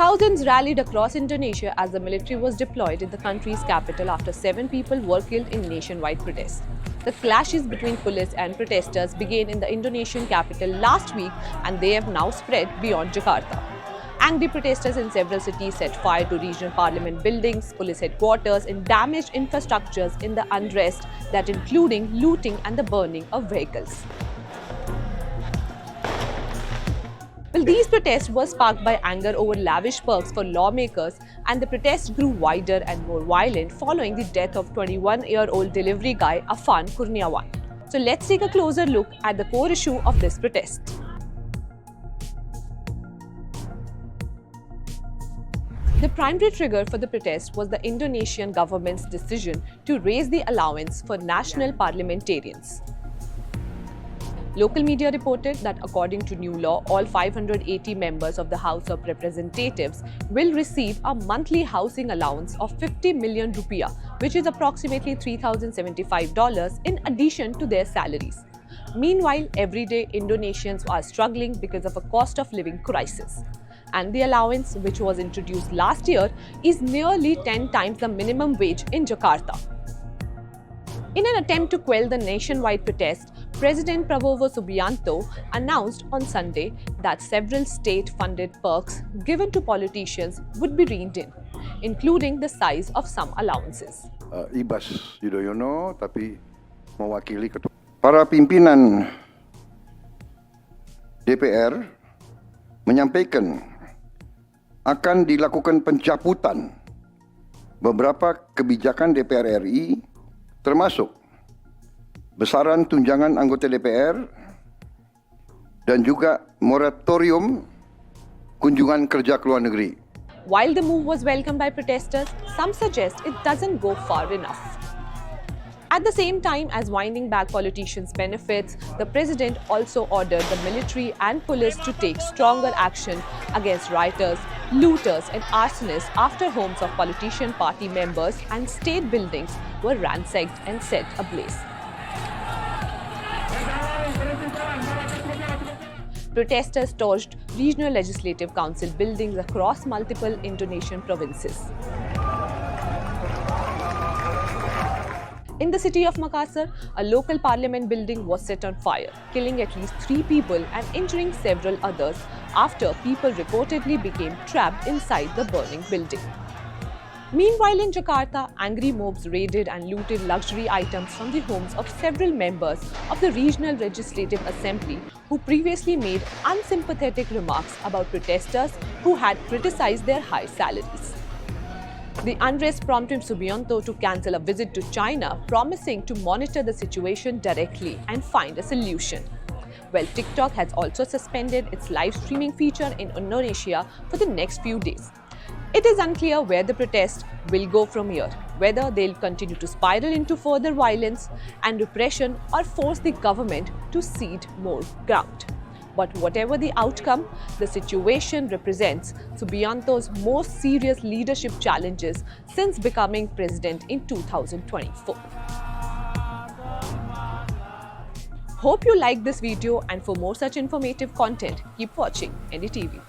Thousands rallied across Indonesia as the military was deployed in the country's capital after 7 people were killed in nationwide protests. The clashes between police and protesters began in the Indonesian capital last week and they have now spread beyond Jakarta. Angry protesters in several cities set fire to regional parliament buildings, police headquarters, and damaged infrastructures in the unrest that including looting and the burning of vehicles. Well, these protests were sparked by anger over lavish perks for lawmakers, and the protests grew wider and more violent following the death of 21-year-old delivery guy Afan Kurniawan. So let's take a closer look at the core issue of this protest. The primary trigger for the protest was the Indonesian government's decision to raise the allowance for national parliamentarians. Local media reported that according to new law, all 580 members of the House of Representatives will receive a monthly housing allowance of 50 million rupiah, which is approximately $3,075 in addition to their salaries. Meanwhile, everyday Indonesians are struggling because of a cost of living crisis. And the allowance, which was introduced last year, is nearly 10 times the minimum wage in Jakarta. In an attempt to quell the nationwide protest, President Prabowo Subianto announced on Sunday that several state-funded perks given to politicians would be reined in, including the size of some allowances. Ibas Yudhoyono, tapi mewakili ketua. Para pimpinan DPR menyampaikan akan dilakukan pencabutan beberapa kebijakan DPR RI termasuk besaran tunjangan anggota DPR dan juga moratorium kunjungan kerja ke luar negeri. While the move was welcomed by protesters, some suggest it doesn't go far enough. At the same time as winding back politicians' benefits, the president also ordered the military and police to take stronger action against rioters, looters and arsonists after homes of politician party members and state buildings were ransacked and set ablaze. Protesters torched regional legislative council buildings across multiple Indonesian provinces. In the city of Makassar, a local parliament building was set on fire, killing at least 3 people and injuring several others after people reportedly became trapped inside the burning building. Meanwhile, in Jakarta, angry mobs raided and looted luxury items from the homes of several members of the Regional Legislative Assembly who previously made unsympathetic remarks about protesters who had criticized their high salaries. The unrest prompted Subianto to cancel a visit to China, promising to monitor the situation directly and find a solution. Well, TikTok has also suspended its live streaming feature in Indonesia for the next few days. It is unclear where the protest will go from here, whether they'll continue to spiral into further violence and repression or force the government to cede more ground. But whatever the outcome, the situation represents Subianto's most serious leadership challenges since becoming president in 2024. Hope you liked this video, and for more such informative content, keep watching NDTV.